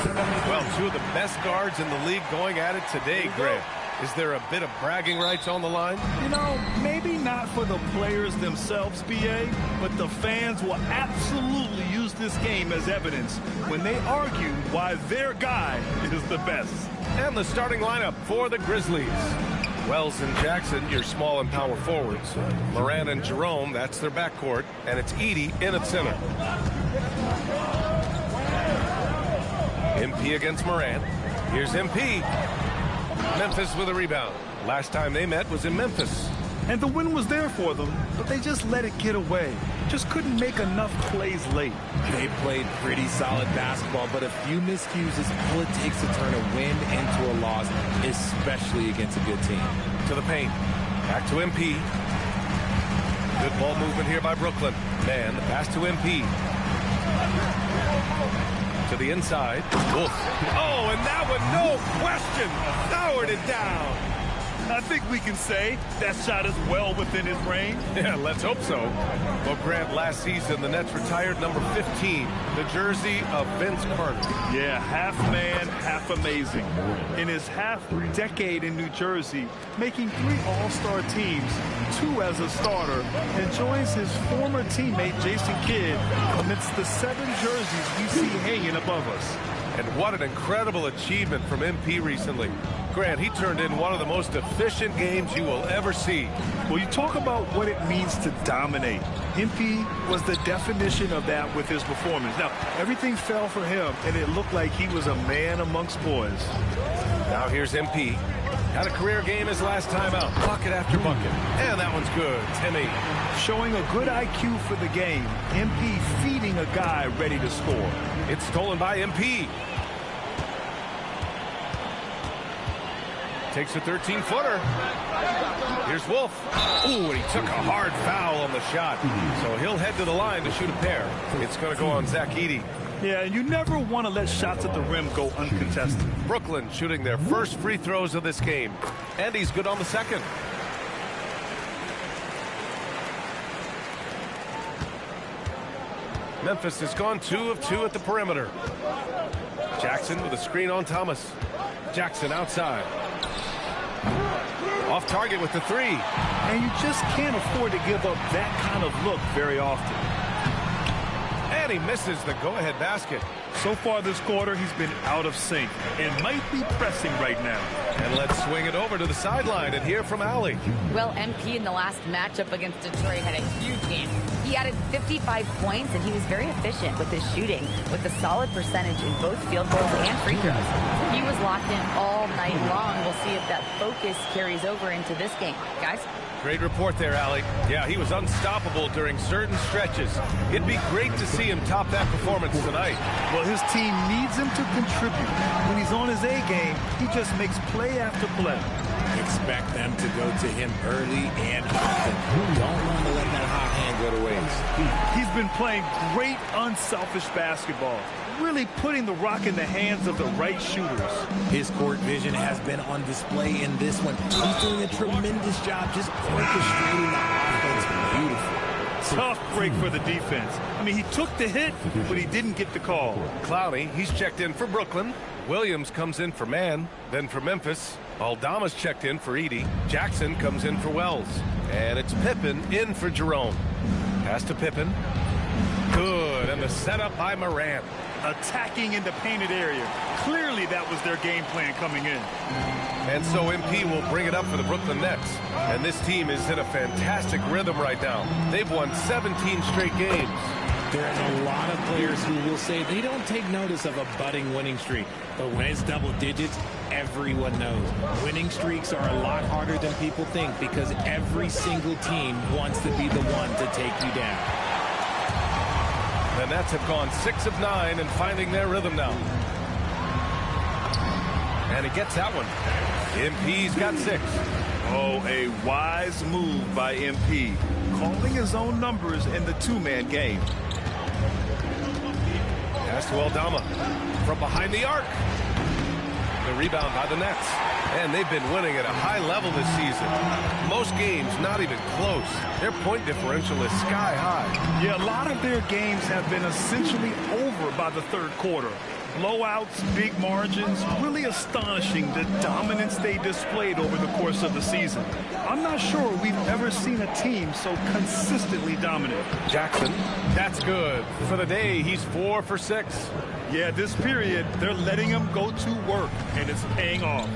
Well, two of the best guards in the league going at it today, Grant. Is there a bit of bragging rights on the line? You know, maybe not for the players themselves, BA, but the fans will absolutely use this game as evidence when they argue why their guy is the best. And the starting lineup for the Grizzlies. Wells and Jackson, your small and power forwards. Moran and Jerome, that's their backcourt. And it's Edey in at center. MP against Moran. Here's MP. Memphis with a rebound. Last time they met was in Memphis. And the win was there for them, but they just let it get away. Just couldn't make enough plays late. They played pretty solid basketball, but a few miscues is all it takes to turn a win into a loss, especially against a good team. To the paint. Back to MP. Good ball movement here by Brooklyn. Man, the pass to MP. To the inside. Wolf. Oh, and that one, no question, powered it down. I think we can say that shot is well within his range. Yeah, let's hope so. Well, Grant, last season, the Nets retired number 15, the jersey of Vince Carter. Yeah, half man, half amazing. In his half-decade in New Jersey, making 3 All-Star teams, 2 as a starter, and joins his former teammate Jason Kidd amidst the 7 jerseys we see hanging above us. And what an incredible achievement from MP recently. Grant, he turned in one of the most efficient games you will ever see. Well, you talk about what it means to dominate. MP was the definition of that with his performance. Now, everything fell for him, and it looked like he was a man amongst boys. Now here's MP. Had a career game his last time out. Bucket after bucket. And that one's good. Timmy. Showing a good IQ for the game. MP feeding a guy ready to score. It's stolen by MP. Takes a 13-footer. Here's Wolf. Ooh, and he took a hard foul on the shot. So he'll head to the line to shoot a pair. It's going to go on Zach Edey. Yeah, and you never want to let shots at the rim go uncontested. Brooklyn shooting their first free throws of this game. And he's good on the second. Memphis has gone 2 of 2 at the perimeter. Jackson with a screen on Thomas. Jackson outside. Off target with the 3. And you just can't afford to give up that kind of look very often. And he misses the go-ahead basket. So far this quarter, he's been out of sync and might be pressing right now. And let's swing it over to the sideline and hear from Allie. Well, MP in the last matchup against Detroit had a huge game. He added 55 points, and he was very efficient with his shooting, with a solid percentage in both field goals and free throws. He was locked in all night long. We'll see if that focus carries over into this game. Guys? Great report there, Allie. Yeah, he was unstoppable during certain stretches. It'd be great to see him top that performance tonight. Well, his team needs him to contribute. When he's on his A game, he just makes play after play. Expect them to go to him early and often. Don't want to let that hot hand go to waste. He's been playing great, unselfish basketball, really putting the rock in the hands of the right shooters. His court vision has been on display in this one. He's doing a tremendous job just orchestrating the offense. Beautiful. Tough break for the defense. I mean, he took the hit, but he didn't get the call. Clowney, he's checked in for Brooklyn. Williams comes in for Mann, then for Memphis. Aldama's checked in for Edey. Jackson comes in for Wells. And it's Pippen in for Jerome. Pass to Pippen. Good, and the setup by Moran. Attacking in the painted area. Clearly that was their game plan coming in. And so MP will bring it up for the Brooklyn Nets. And this team is in a fantastic rhythm right now. They've won 17 straight games. There's a lot of players who will say they don't take notice of a budding winning streak. But when it's double digits, everyone knows. Winning streaks are a lot harder than people think because every single team wants to be the one to take you down. The Nets have gone 6 of 9 and finding their rhythm now. And he gets that one. MP's got 6. Oh, a wise move by MP. Calling his own numbers in the 2-man game. Pass to Aldama. From behind the arc. The rebound by the Nets. And they've been winning at a high level this season. Most games not even close. Their point differential is sky high. Yeah, a lot of their games have been essentially over by the third quarter. Blowouts, big margins, really astonishing the dominance they displayed over the course of the season. I'm not sure we've ever seen a team so consistently dominant. Jackson, that's good. For the day, he's 4 for 6. Yeah, this period, they're letting him go to work, and it's paying off.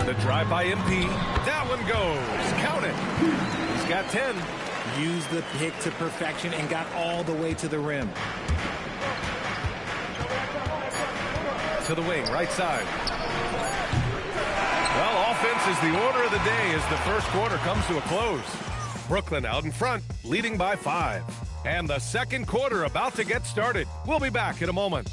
The drive by MP. That one goes. Count it. He's got 10. Used the pick to perfection and got all the way to the rim. To the wing, right side. Well, offense is the order of the day as the first quarter comes to a close. Brooklyn out in front, leading by 5. And the second quarter about to get started. We'll be back in a moment.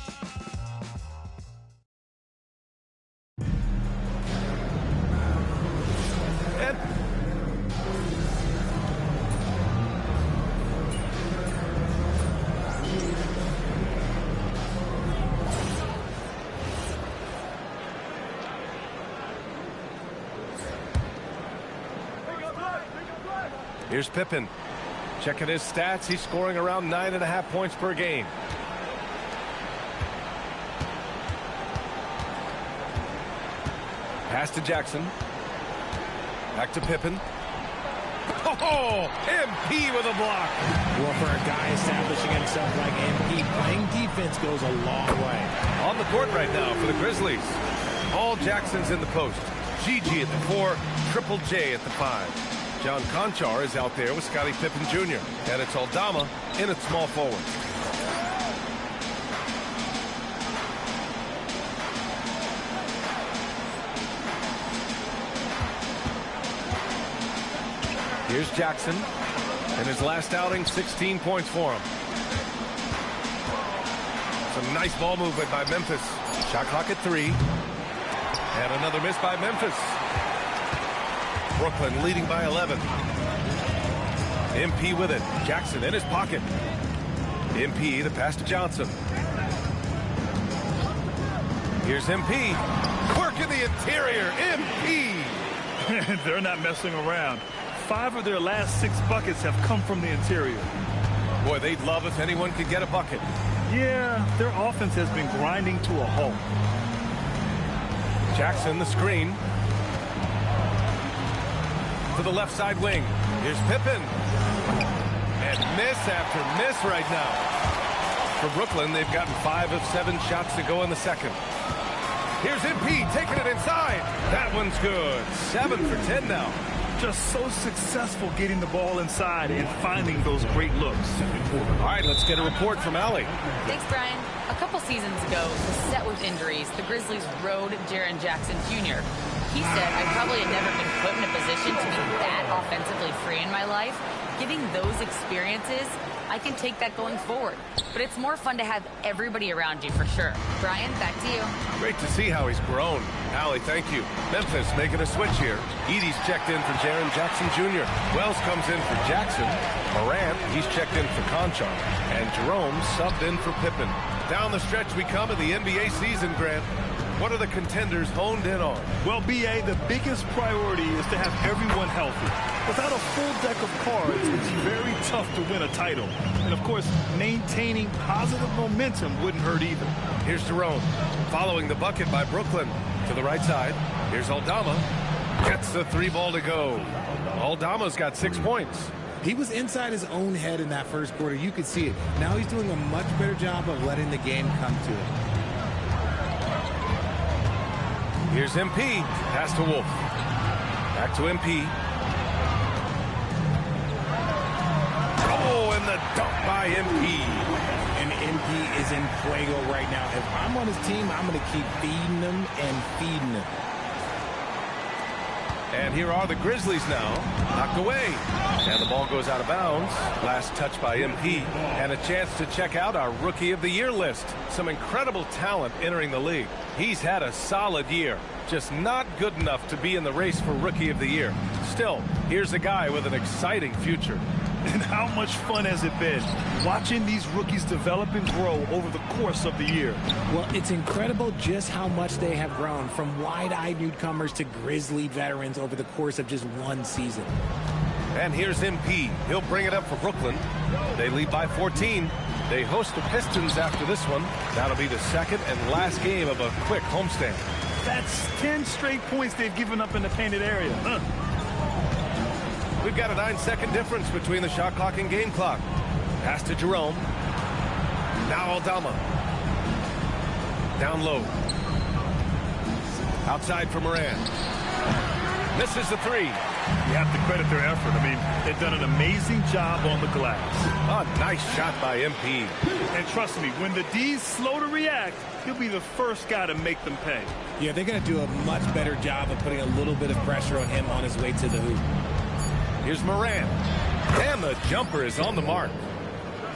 Here's Pippen. Checking his stats, he's scoring around 9.5 points per game. Pass to Jackson. Back to Pippen. Oh, MP with a block. Well, for a guy establishing himself like MP, playing defense goes a long way. On the court right now for the Grizzlies. All Jackson's in the post. Gigi at the 4, Triple J at the 5. John Conchar is out there with Scottie Pippen Jr. And it's Aldama in at small forward. Here's Jackson. In his last outing, 16 points for him. Some nice ball movement by Memphis. Shot clock at 3. And another miss by Memphis. Brooklyn leading by 11. MP with it. Jackson in his pocket. MP, the pass to Johnson. Here's MP. Quirk in the interior. MP. They're not messing around. 5 of their last 6 buckets have come from the interior. Boy, they'd love if anyone could get a bucket. Yeah, their offense has been grinding to a halt. Jackson, the screen. To the left side wing. Here's Pippen. And miss after miss right now. For Brooklyn, they've gotten 5 of 7 shots to go in the second. Here's MP taking it inside. That one's good. 7 for 10 now. Just so successful getting the ball inside and finding those great looks. All right, let's get a report from Allie. Thanks, Brian. A couple seasons ago, beset with injuries, the Grizzlies rode Jaren Jackson Jr. He said, I probably had never been put in a position to be that offensively free in my life. Getting those experiences, I can take that going forward. But it's more fun to have everybody around you for sure. Brian, back to you. Great to see how he's grown. Allie, thank you. Memphis making a switch here. Edie's checked in for Jaren Jackson Jr. Wells comes in for Jackson. Morant, he's checked in for Conchar. And Jerome subbed in for Pippen. Down the stretch we come in the NBA season, Grant. What are the contenders honed in on? Well, B.A., the biggest priority is to have everyone healthy. Without a full deck of cards, it's very tough to win a title. And, of course, maintaining positive momentum wouldn't hurt either. Here's Jerome, following the bucket by Brooklyn. To the right side, here's Aldama. Gets the 3 ball to go. Aldama's got 6 points. He was inside his own head in that first quarter. You could see it. Now he's doing a much better job of letting the game come to him. Here's MP. Pass to Wolf. Back to MP. Oh, and the dunk by MP. And MP is in fuego right now. If I'm on his team, I'm going to keep feeding him and feeding him. And here are the Grizzlies now. Knocked away. And the ball goes out of bounds. Last touch by MP. And a chance to check out our Rookie of the Year list. Some incredible talent entering the league. He's had a solid year. Just not good enough to be in the race for Rookie of the Year. Still, here's a guy with an exciting future. And how much fun has it been watching these rookies develop and grow over the course of the year? Well, it's incredible just how much they have grown from wide-eyed newcomers to Grizzly veterans over the course of just one season. And here's MP. He'll bring it up for Brooklyn. They lead by 14. They host the Pistons after this one. That'll be the second and last game of a quick homestand. That's 10 straight points they've given up in the painted area. We've got a 9-second difference between the shot clock and game clock. Pass to Jerome. Now Aldama. Down low. Outside for Moran. Misses the three. You have to credit their effort. I mean, they've done an amazing job on the glass. A nice shot by MP. And trust me, when the D's slow to react, he'll be the first guy to make them pay. Yeah, they're going to do a much better job of putting a little bit of pressure on him on his way to the hoop. Here's Moran. And the jumper is on the mark.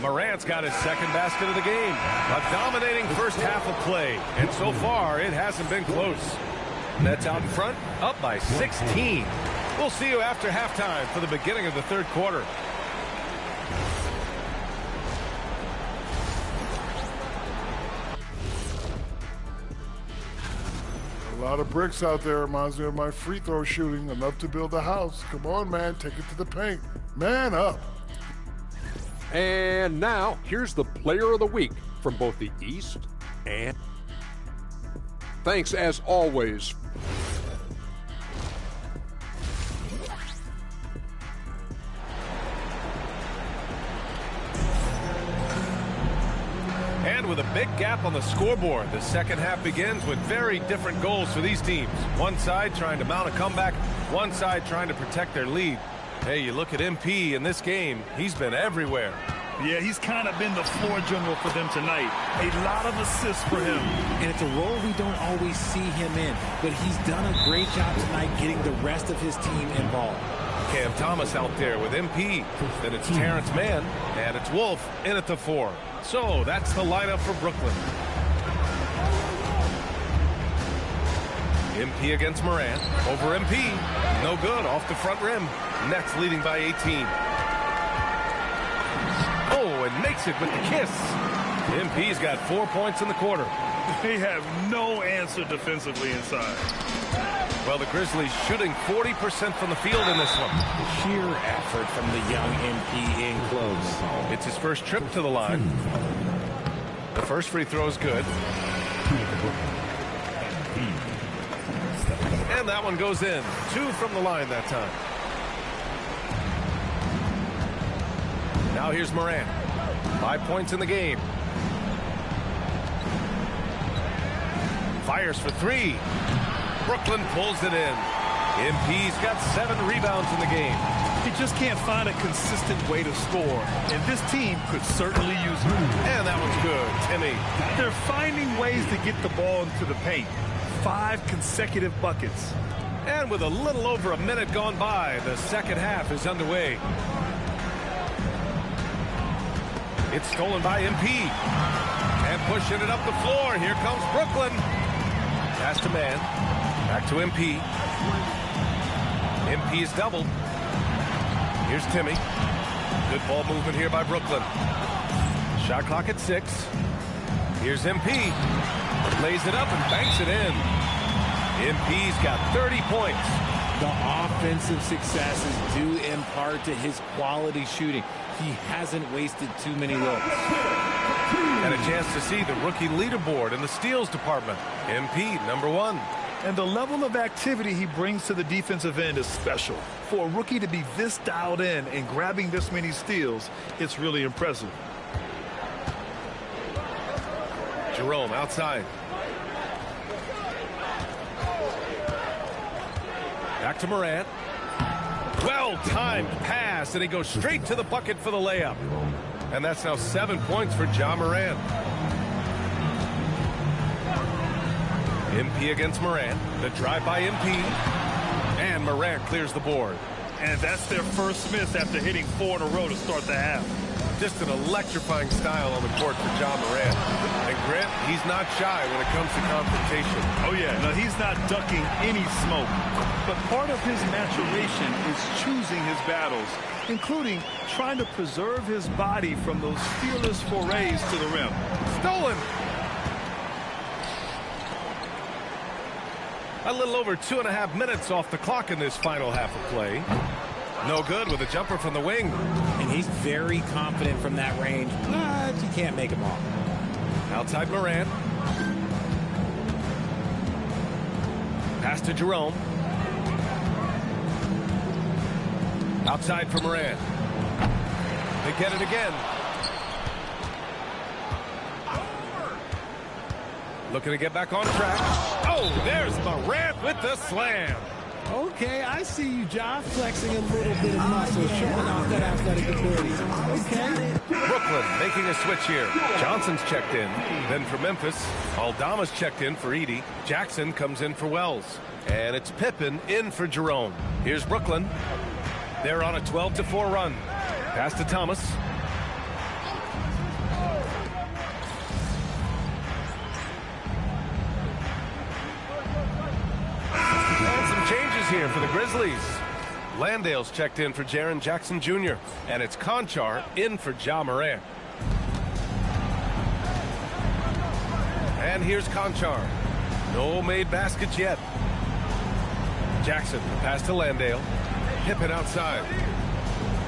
Morant's got his second basket of the game. A dominating first half of play. And so far, it hasn't been close. Nets out in front, up by 16. We'll see you after halftime for the beginning of the third quarter. A lot of bricks out there. Reminds me of my free throw shooting. Enough to build a house. Come on, man. Take it to the paint. Man up. And now, here's the player of the week from both the East and... Thanks, as always. And with a big gap on the scoreboard, the second half begins with very different goals for these teams. One side trying to mount a comeback, one side trying to protect their lead. Hey, you look at MP in this game, he's been everywhere. Yeah, he's kind of been the floor general for them tonight. A lot of assists for him. And it's a role we don't always see him in, but he's done a great job tonight getting the rest of his team involved. Cam Thomas out there with MP. Then it's Terrence Mann, and it's Wolf in at the 4. So that's the lineup for Brooklyn. MP against Moran. Over MP. No good. Off the front rim. Nets leading by 18. Oh, and makes it with the kiss. MP's got 4 points in the quarter. They have no answer defensively inside. Well, the Grizzlies shooting 40% from the field in this one. Sheer effort from the young MP in close. It's his first trip to the line. The first free throw is good. And that one goes in. 2 from the line that time. Now here's Moran. 5 points in the game. Fires for 3. Brooklyn pulls it in. MP's got 7 rebounds in the game. He just can't find a consistent way to score, and this team could certainly use it. And that one's good. Timmy. They're finding ways to get the ball into the paint. 5 consecutive buckets. And with a little over a minute gone by, the second half is underway. It's stolen by MP. And pushing it up the floor. Here comes Brooklyn. Pass to Mann. Back to MP. MP is doubled. Here's Timmy. Good ball movement here by Brooklyn. Shot clock at 6. Here's MP. Lays it up and banks it in. MP's got 30 points. The offensive success is due in part to his quality shooting. He hasn't wasted too many looks. And a chance to see the rookie leaderboard in the steals department. MP, number 1. And the level of activity he brings to the defensive end is special. For a rookie to be this dialed in and grabbing this many steals, it's really impressive. Jerome outside. Back to Morant. Well-timed pass, and he goes straight to the bucket for the layup. And that's now 7 points for Ja Morant. MP against Morant. The drive by MP. And Morant clears the board. And that's their first miss after hitting 4 in a row to start the half. Just an electrifying style on the court for Ja Morant. And Grant, he's not shy when it comes to confrontation. Oh, yeah. No, he's not ducking any smoke. But part of his maturation is choosing his battles, including trying to preserve his body from those fearless forays to the rim. Stolen. A little over 2.5 minutes off the clock in this final half of play. No good with a jumper from the wing. And he's very confident from that range, but you can't make him all. Outside Morant. Pass to Jerome. Outside for Morant. They get it again. Looking to get back on track. Oh, there's Morant with the slam. Okay, I see you, Ja, flexing a little bit of muscle, showing off that athletic ability. Okay. Brooklyn making a switch here. Johnson's checked in. Then for Memphis, Aldama's checked in for Edey. Jackson comes in for Wells. And it's Pippen in for Jerome. Here's Brooklyn. They're on a 12-4 run. Pass to Thomas. And some changes here for the Grizzlies. Landale's checked in for Jaren Jackson Jr. And it's Conchar in for Ja Morant. And here's Conchar. No made baskets yet. Jackson, pass to Landale. Pippen outside.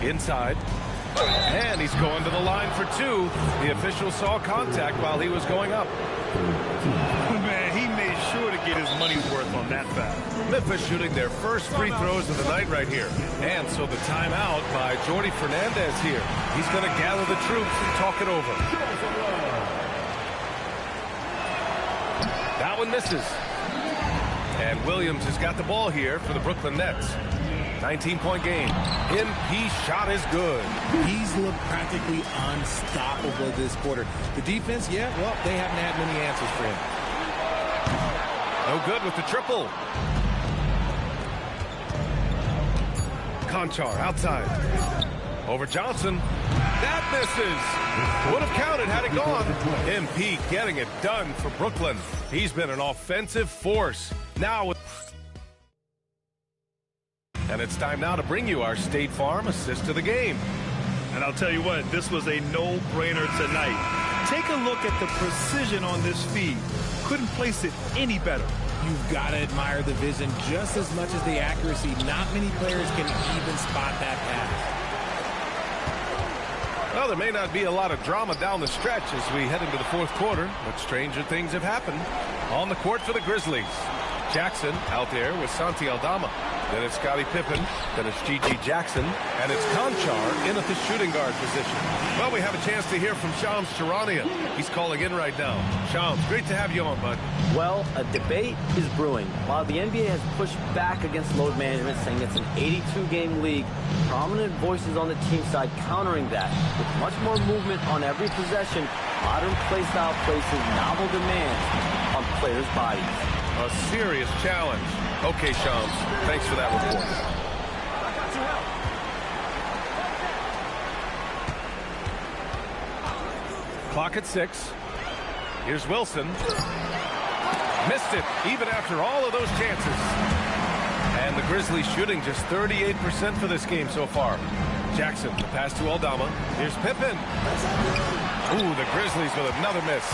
Inside. And he's going to the line for two. The official saw contact while he was going up. Man, he made sure to get his money's worth on that foul. Memphis shooting their first free throws of the night right here. And so the timeout by Jordi Fernandez here. He's going to gather the troops and talk it over. That one misses. And Williams has got the ball here for the Brooklyn Nets. 19-point game. MP shot is good. He's looked practically unstoppable this quarter. The defense, yeah, well, they haven't had many answers for him. No good with the triple. Conchar outside. Over Johnson. That misses. Would have counted had it gone. MP getting it done for Brooklyn. He's been an offensive force. Now with... And it's time now to bring you our State Farm assist to the game. And I'll tell you what, this was a no-brainer tonight. Take a look at the precision on this feed. Couldn't place it any better. You've got to admire the vision just as much as the accuracy. Not many players can even spot that pass. Well, there may not be a lot of drama down the stretch as we head into the fourth quarter, but stranger things have happened. On the court for the Grizzlies. Jackson out there with Santi Aldama. Then it's Scottie Pippen. Then it's G.G. Jackson. And it's Conchar in at the shooting guard position. Well, we have a chance to hear from Shams Charania. He's calling in right now. Shams, great to have you on, bud. Well, a debate is brewing. While the NBA has pushed back against load management, saying it's an 82-game league, prominent voices on the team side countering that. With much more movement on every possession, modern play style places novel demands on players' bodies. A serious challenge. Okay, Shams, thanks for that report. Clock at 6. Here's Wilson. Missed it, even after all of those chances. And the Grizzlies shooting just 38% for this game so far. Jackson, the pass to Aldama. Here's Pippen. Ooh, the Grizzlies with another miss.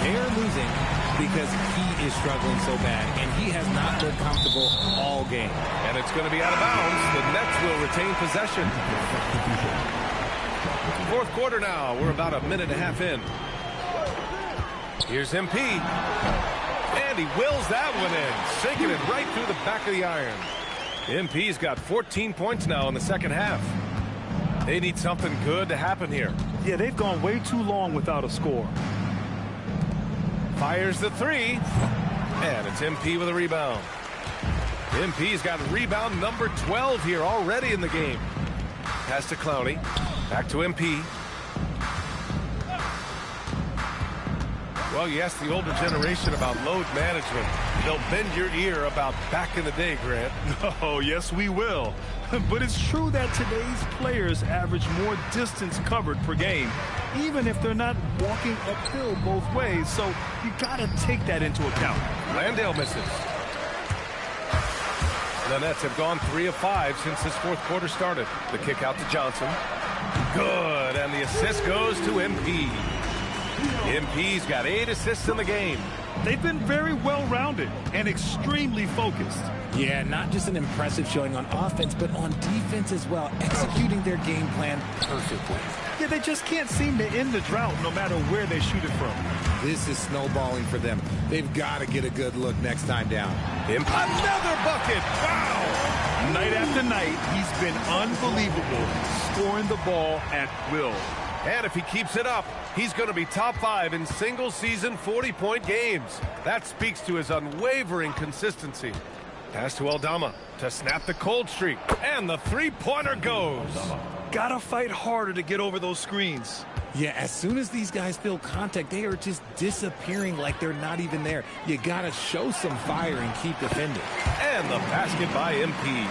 They're losing because he is struggling so bad, and he has not looked comfortable all game. And it's going to be out of bounds. The Nets will retain possession. Fourth quarter now. We're about a minute and a half in. Here's MP. And he wills that one in, sinking it right through the back of the iron. MP's got 14 points now in the second half. They need something good to happen here. Yeah, they've gone way too long without a score. Fires the three. And it's MP with a rebound. MP's got rebound number 12 here already in the game. Pass to Clowney. Back to MP. Well, you ask the older generation about load management. They'll bend your ear about back in the day, Grant. Oh, yes, we will. But it's true that today's players average more distance covered per game, even if they're not walking uphill both ways. So you got to take that into account. Landale misses. The Nets have gone 3 of 5 since this fourth quarter started. The kick out to Johnson. Good, and the assist goes to MP. MP's got 8 assists in the game. They've been very well-rounded and extremely focused. Yeah, not just an impressive showing on offense, but on defense as well, executing their game plan perfectly. Yeah, they just can't seem to end the drought no matter where they shoot it from. This is snowballing for them. They've got to get a good look next time down. Another bucket! Wow! Night after night, he's been unbelievable, scoring the ball at will. And if he keeps it up, he's going to be top 5 in single-season 40-point games. That speaks to his unwavering consistency. Pass to Aldama to snap the cold streak. And the three-pointer goes. Gotta fight harder to get over those screens. Yeah, as soon as these guys feel contact, they are just disappearing like they're not even there. You got to show some fire and keep defending. And the basket by MP.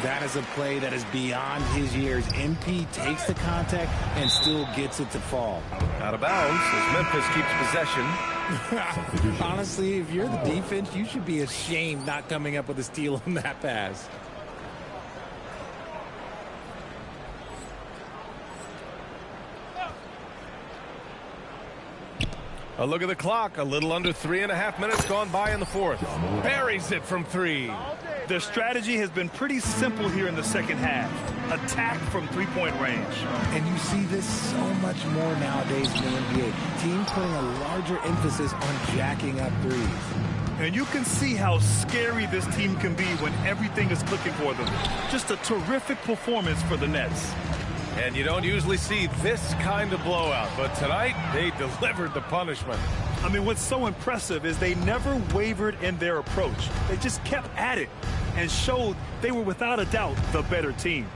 That is a play that is beyond his years. MP takes the contact and still gets it to fall. Out of bounds as Memphis keeps possession. Honestly, if you're the defense, you should be ashamed not coming up with a steal on that pass. A look at the clock. A little under 3.5 minutes gone by in the fourth. Buries it from 3. Their strategy has been pretty simple here in the second half. Attack from three-point range. And you see this so much more nowadays in the NBA. Teams putting a larger emphasis on jacking up threes. And you can see how scary this team can be when everything is clicking for them. Just a terrific performance for the Nets. And you don't usually see this kind of blowout, but tonight they delivered the punishment. I mean, what's so impressive is they never wavered in their approach. They just kept at it and showed they were without a doubt the better team.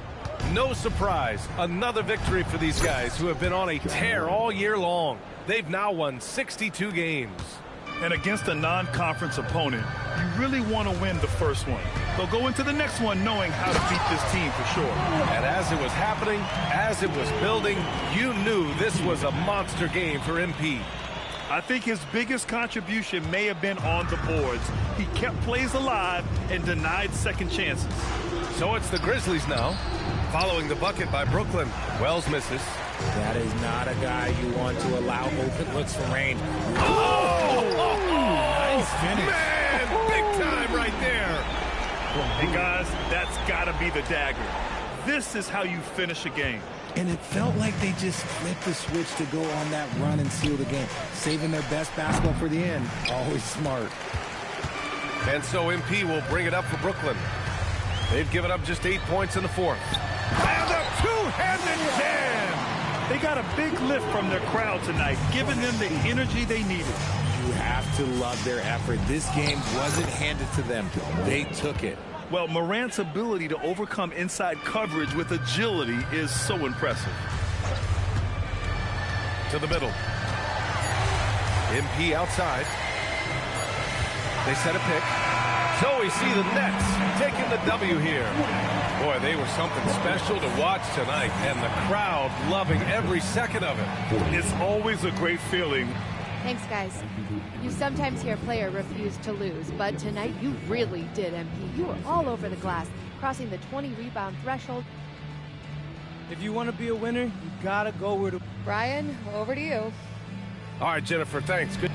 No surprise, another victory for these guys who have been on a tear all year long. They've now won 62 games. And against a non-conference opponent, you really want to win the first one. They'll go into the next one knowing how to beat this team for sure. And as it was happening, as it was building, you knew this was a monster game for MP. I think his biggest contribution may have been on the boards. He kept plays alive and denied second chances. So it's the Grizzlies now, following the bucket by Brooklyn. Wells misses. That is not a guy you want to allow open looks from range. Nice finish. Man, big time right there. Hey, guys, that's got to be the dagger. This is how you finish a game. And it felt like they just flipped the switch to go on that run and seal the game. Saving their best basketball for the end. Always smart. And so MP will bring it up for Brooklyn. They've given up just 8 points in the fourth. And a two-handed jam! They got a big lift from their crowd tonight, giving them the energy they needed. You have to love their effort. This game wasn't handed to them. They took it. Well, Morant's ability to overcome inside coverage with agility is so impressive. To the middle. MP outside. They set a pick. So we see the Nets taking the W here. Boy, they were something special to watch tonight, and the crowd loving every second of it. It's always a great feeling. Thanks, guys. You sometimes hear a player refuse to lose, but tonight you really did, MP. You were all over the glass, crossing the 20-rebound threshold. If you want to be a winner, you gotta go where the... Brian, over to you. All right, Jennifer, thanks. Good.